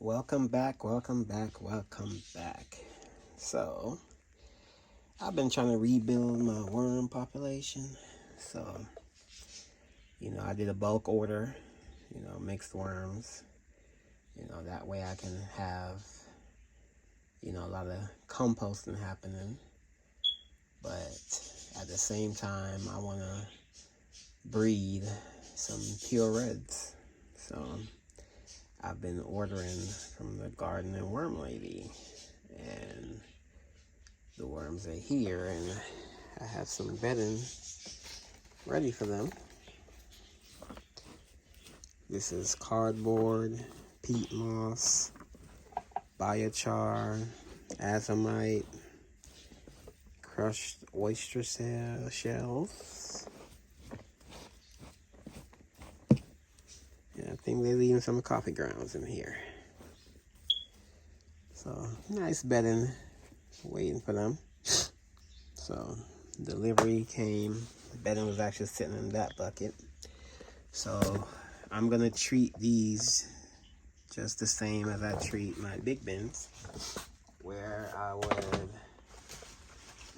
Welcome back, welcome back, welcome back. So, I've been trying to rebuild my worm population. So, I did a bulk order, mixed worms. That way I can have, a lot of composting happening. But at the same time, I want to breed some pure reds. So, I've been ordering from the Garden and Worm Lady, and the worms are here, and I have some bedding ready for them. This is cardboard, peat moss, biochar, azomite, crushed oyster shells. I think they're leaving some coffee grounds in here. So, nice bedding, waiting for them. So, delivery came. The bedding was actually sitting in that bucket. So, I'm going to treat these just the same as I treat my big bins, where I would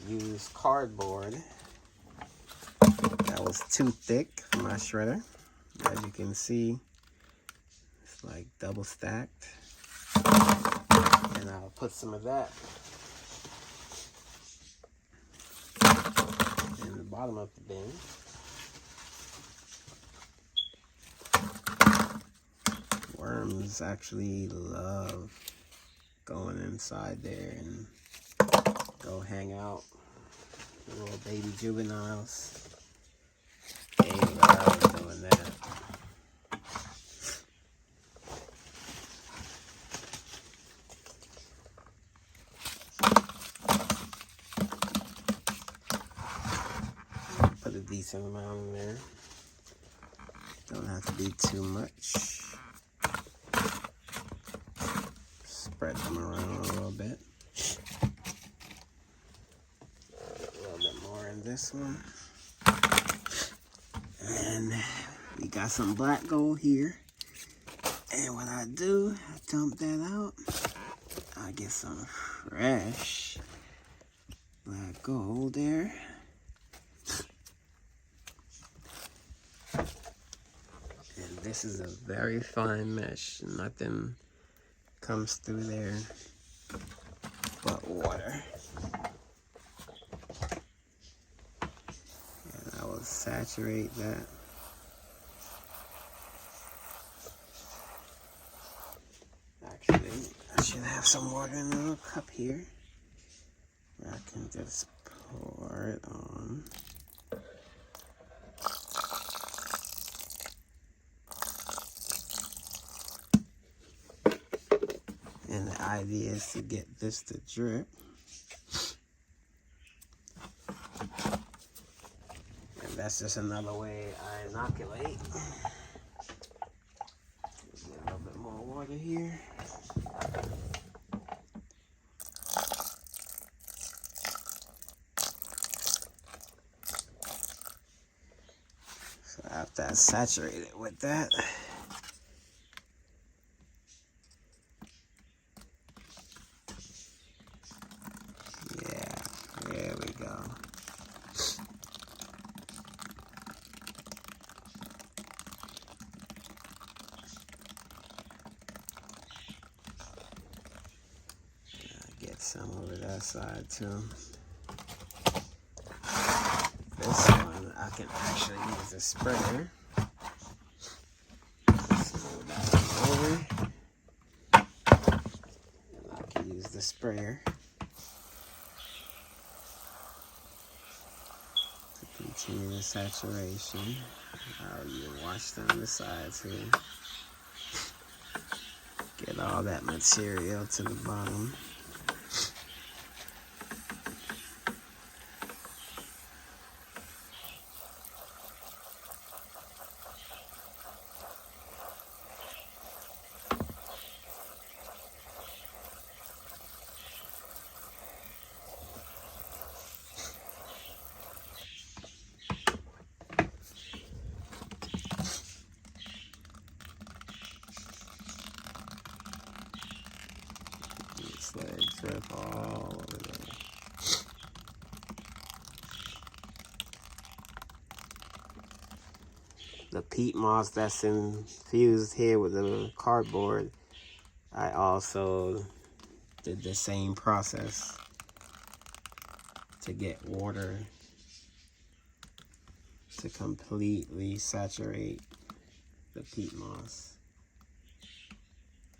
use cardboard that was too thick for my shredder. As you can see, it's like double stacked. And I'll put some of that in the bottom of the bin. Worms actually love going inside there and go hang out. The little baby juveniles, they love doing that. Put a decent amount in there. Don't have to be too much. Spread them around a little bit. A little bit more in this one. And we got some black gold here. And what I do, I dump that out. I get some fresh black gold there. And this is a very fine mesh. Nothing comes through there but water. And I will saturate that. Actually, I should have some water in a little cup here where I can just pour it on. And the idea is to get this to drip. And that's just another way I inoculate. Get a little bit more water here. So after I saturate it with that, there we go. Get some over that side too. This one I can actually use a sprayer. Smooth that over. And I can use the sprayer to continue the saturation. I'll even wash down the sides here. Get all that material to the bottom. let it drip all over there. The peat moss that's infused here with the cardboard, I also did the same process to get water to completely saturate the peat moss.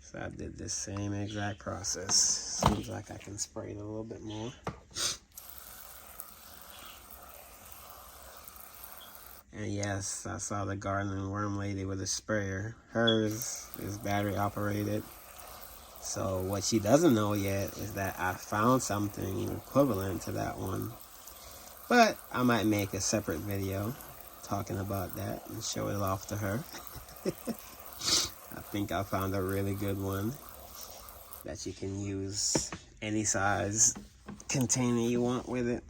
So I did the same exact process. Seems like I can spray it a little bit more. And yes, I saw the gardening worm lady with a sprayer. Hers is battery operated. So what she doesn't know yet is that I found something equivalent to that one. But I might make a separate video talking about that and show it off to her. I think I found a really good one that you can use any size container you want with it.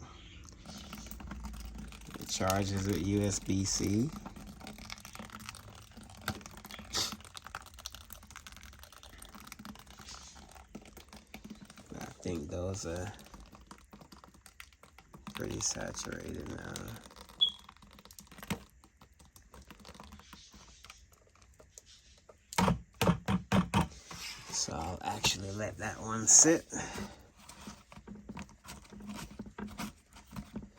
It charges with USB-C. I think those are pretty saturated now. So I'll actually let that one sit.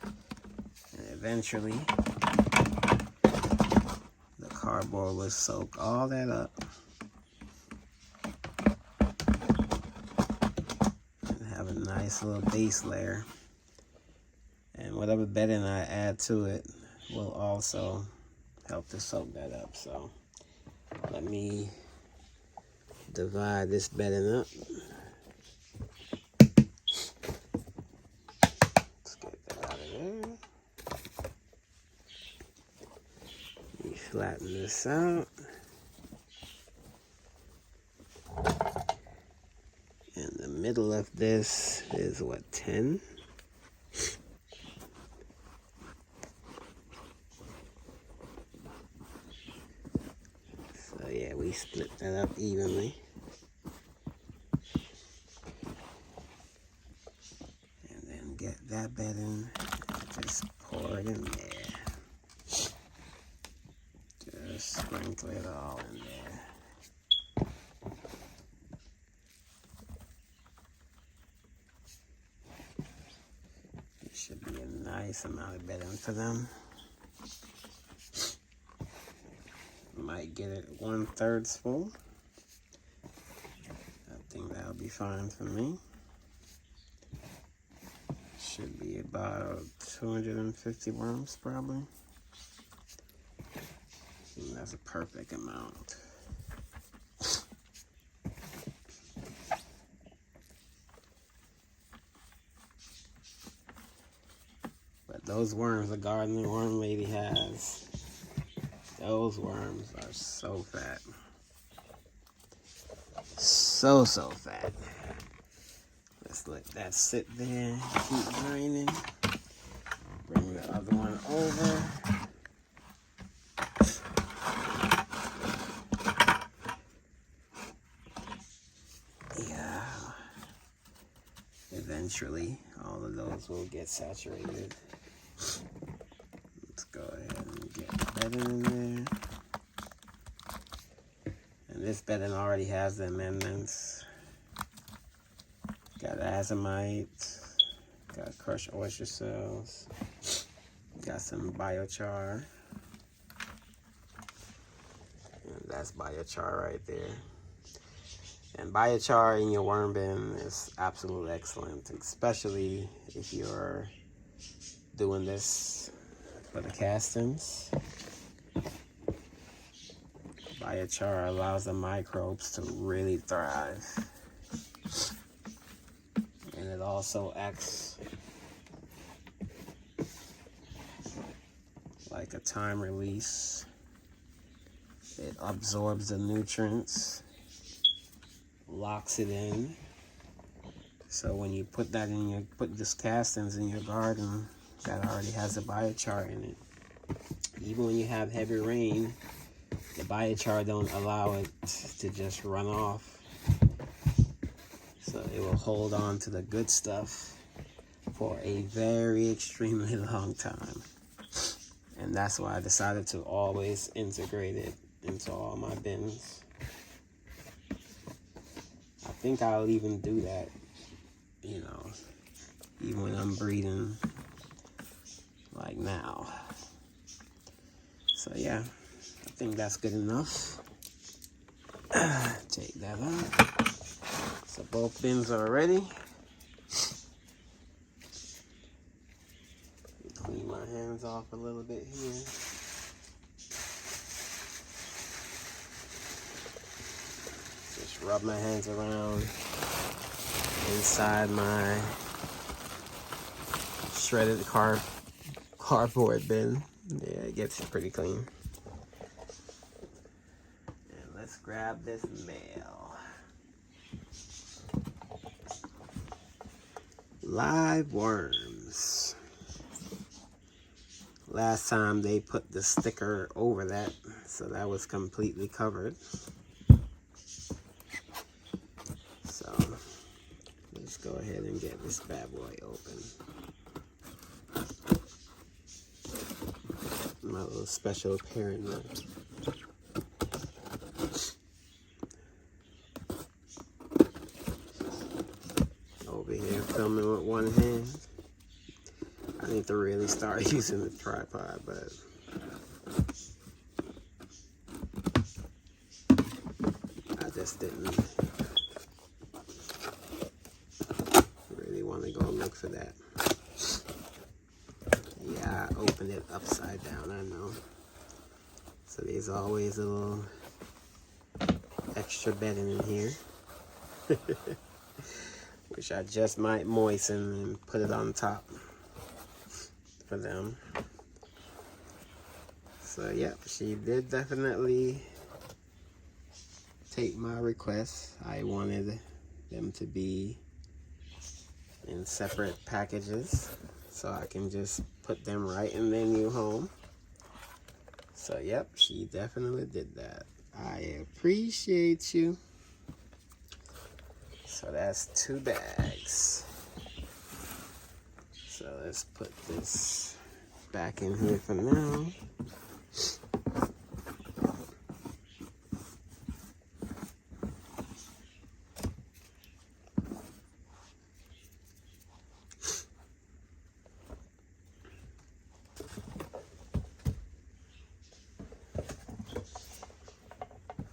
And eventually, the cardboard will soak all that up. And have a nice little base layer. And whatever bedding I add to it will also help to soak that up. So let me divide this bedding up. Let's get that out of there. We flatten this out. And the middle of this is what, 10? So yeah, we split that up evenly. And then get that bedding, just pour it in there. Just sprinkle it all in there. It should be a nice amount of bedding for them. Might get it 1/3 full. I think that'll be fine for me. Should be about 250 worms probably. And that's a perfect amount. But those worms the gardening worm lady has, those worms are so fat. So fat. Let's let that sit there, keep draining. Bring the other one over. Yeah. Eventually, all of those will get saturated. Let's go ahead and get the bedding in there. And this bedding already has the amendments. Got azomite, got crushed oyster shells, got some biochar. And that's biochar right there. And biochar in your worm bin is absolutely excellent, especially if you're doing this for the castings. Biochar allows the microbes to really thrive. And it also acts like a time release. It absorbs the nutrients, locks it in. So when you put that in your, put this castings in your garden that already has a biochar in it, even when you have heavy rain, the biochar don't allow it to just run off. So it will hold on to the good stuff for a very extremely long time. And that's why I decided to always integrate it into all my bins. I think I'll even do that, you know, even when I'm breeding like now. So yeah, I think that's good enough. Take that out. So both bins are ready. Clean my hands off a little bit here. Just rub my hands around inside my shredded cardboard bin. Yeah, it gets pretty clean. And let's grab this mail. Live worms. Last time they put the sticker over that, so that was completely covered. So let's go ahead and get this bad boy open. My little special parent knife. Over here filming with one hand. I need to really start using the tripod, but I just didn't really want to go look for that. Yeah, I opened it upside down, I know. So there's always a little extra bedding in here. Which I just might moisten and put it on top for them. So yep, she did definitely take my request. I wanted them to be in separate packages so I can just put them right in their new home. So yep, she definitely did that. I appreciate you. So that's 2 bags. So let's put this back in here for now.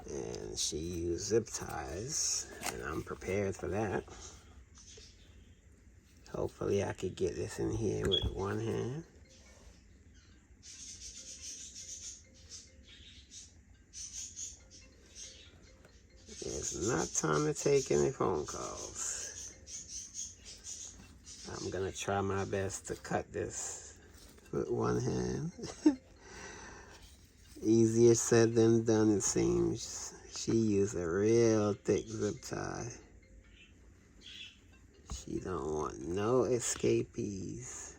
And she used zip ties, and I'm prepared for that. Hopefully I could get this in here with one hand. It's not time to take any phone calls. I'm gonna try my best to cut this with one hand. Easier said than done, it seems. She used a real thick zip tie. She don't want no escapees.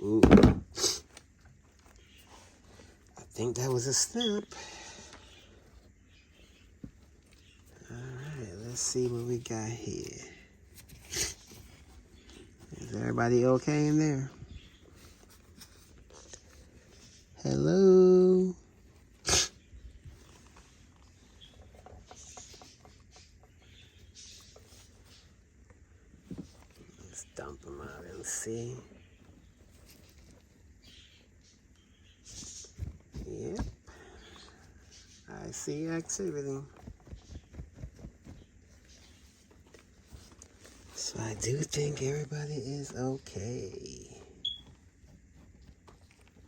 Ooh. I think that was a snap. Alright, let's see what we got here. Is everybody okay in there? Hello? Let's dump them out and see. Yep. I see activity. So I do think everybody is okay.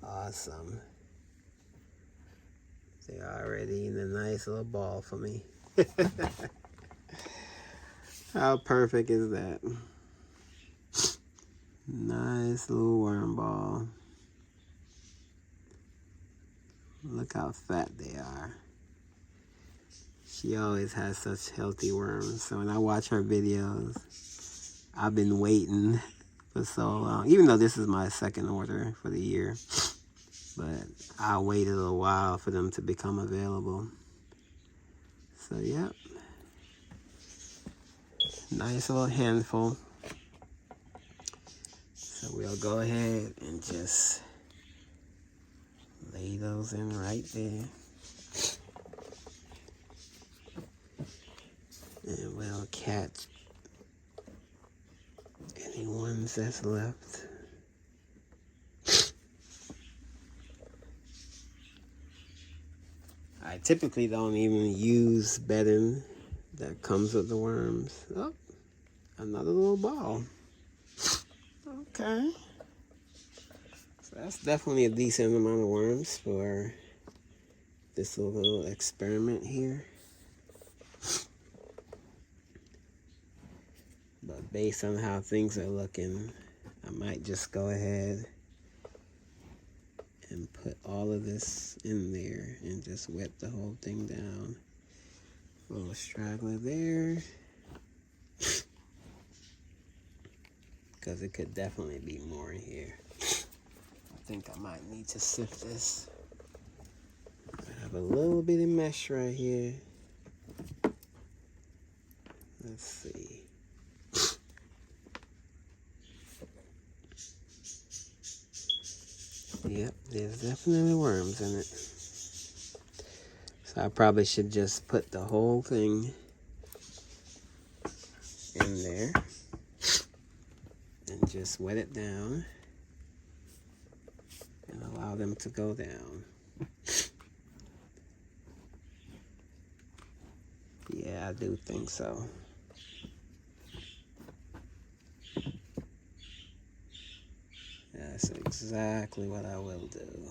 Awesome. They're already in a nice little ball for me. How perfect is that? Nice little worm ball. Look how fat they are. She always has such healthy worms. So when I watch her videos, I've been waiting for so long. Even though this is my second order for the year. but I waited a while for them to become available. So yep, nice little handful. So we'll go ahead and just lay those in right there. And we'll catch any ones that's left. I typically don't even use bedding that comes with the worms. Oh, another little ball. Okay. So that's definitely a decent amount of worms for this little experiment here. But based on how things are looking, I might just go ahead and put all of this in there and just wet the whole thing down. A little straggler there, because it could definitely be more in here. I think I might need to sift this. I have a little bit of mesh right here. Let's see. Yep, there's definitely worms in it. So I probably should just put the whole thing in there and just wet it down and allow them to go down. Yeah, I do think so. That's exactly what I will do.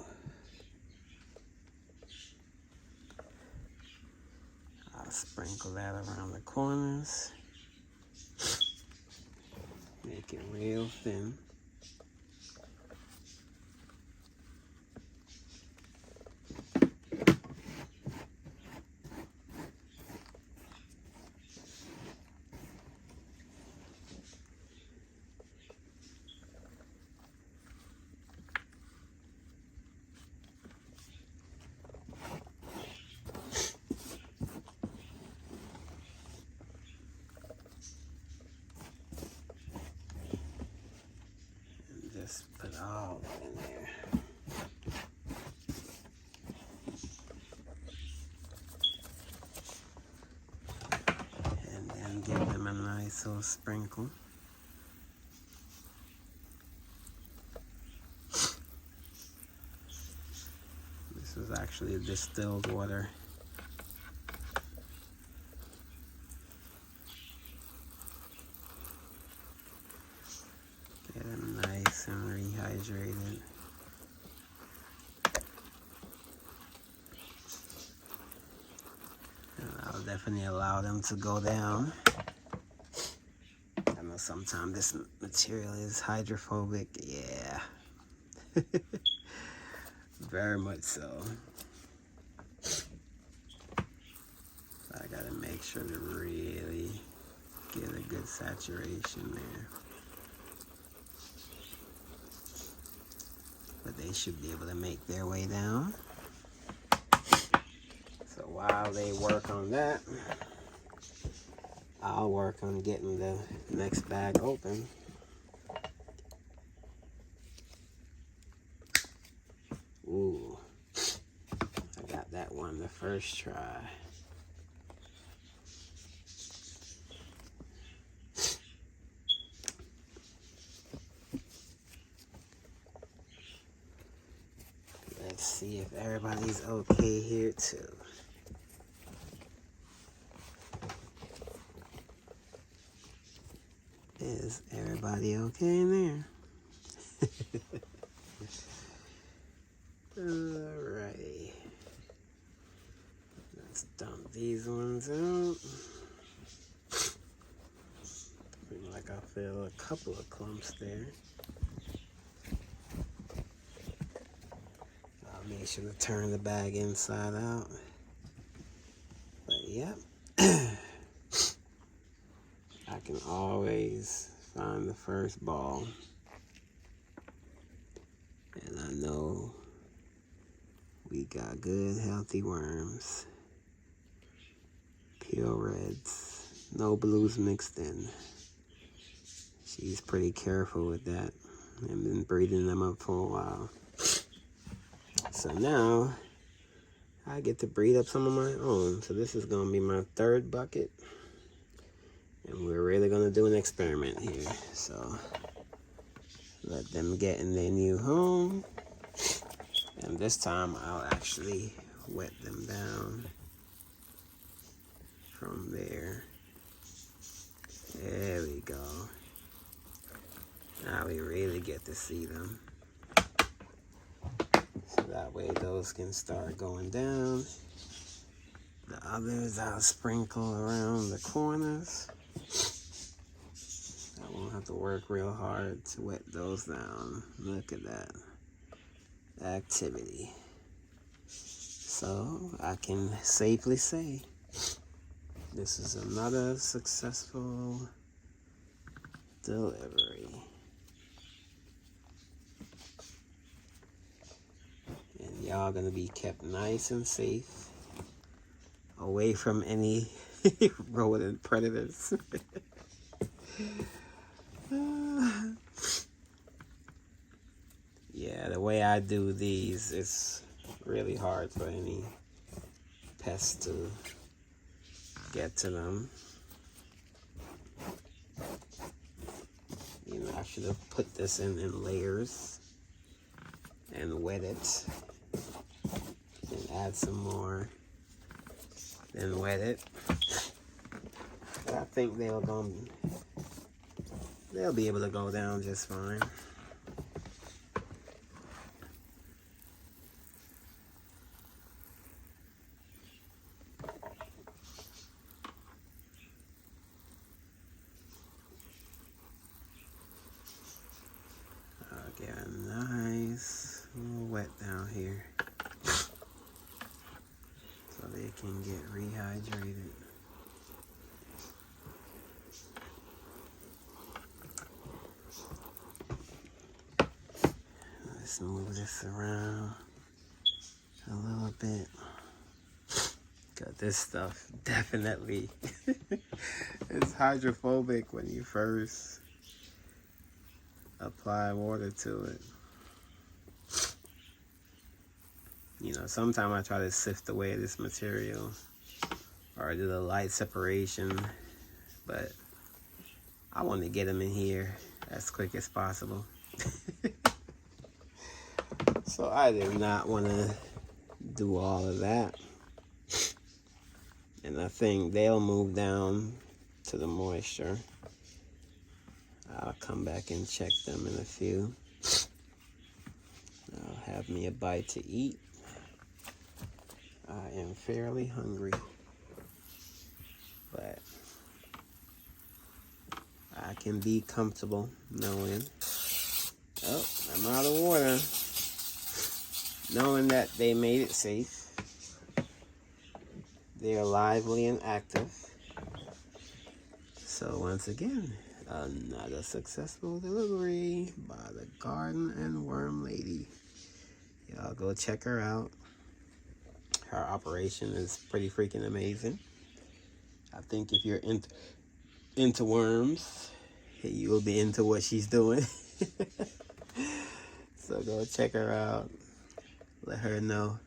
I'll sprinkle that around the corners. Make it real thin. Just put all that in there. And then give them a nice little sprinkle. This is actually distilled water. Get them nice and rehydrated. And I'll definitely allow them to go down. I know sometimes this material is hydrophobic. Yeah. Very much so. I gotta make sure to really get a good saturation there. But they should be able to make their way down. So while they work on that, I'll work on getting the next bag open. Ooh, I got that one the first try. Let's see if everybody's okay here too. Is everybody okay in there? Alrighty. Let's dump these ones out. Looks like I feel a couple of clumps there. I'll make sure to turn the bag inside out. But yep. I can always find the first ball. And I know got good, healthy worms. Pure reds. No blues mixed in. She's pretty careful with that. I've been breeding them up for a while. So now, I get to breed up some of my own. So this is going to be my third bucket. And we're really going to do an experiment here. So, let them get in their new home. And this time, I'll actually wet them down from there. There we go. Now we really get to see them. So that way those can start going down. The others I'll sprinkle around the corners. I won't have to work real hard to wet those down. Look at that activity. So I can safely say this is another successful delivery. And y'all gonna be kept nice and safe away from any rodent predators. Yeah, the way I do these, it's really hard for any pests to get to them. You know, I should have put this in layers and wet it. And add some more. Then wet it. But I think they'll be able to go down just fine. I'll get a nice little wet down here so they can get rehydrated. Let's move this around a little bit. Got this stuff definitely is hydrophobic when you first apply water to it. You know, sometimes I try to sift away this material or do the light separation, but I want to get them in here as quick as possible. So I did not want to do all of that. And I think they'll move down to the moisture. I'll come back and check them in a few. I'll have me a bite to eat. I am fairly hungry, but I can be comfortable knowing, oh, I'm out of water, knowing that they made it safe. They are lively and active. So once again, another successful delivery by the Garden and Worm Lady. Y'all go check her out. Her operation is pretty freaking amazing. I think if you're into worms, you'll be into what she's doing. So go check her out. Let her know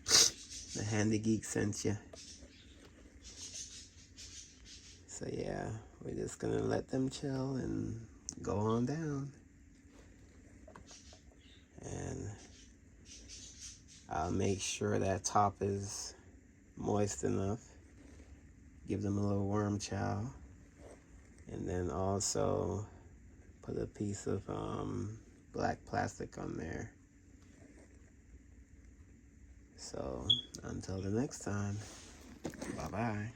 the Handy Geek sent you. So yeah, we're just gonna let them chill and go on down. And I'll make sure that top is moist enough. Give them a little worm chow. And then also put a piece of black plastic on there. So until the next time, bye-bye.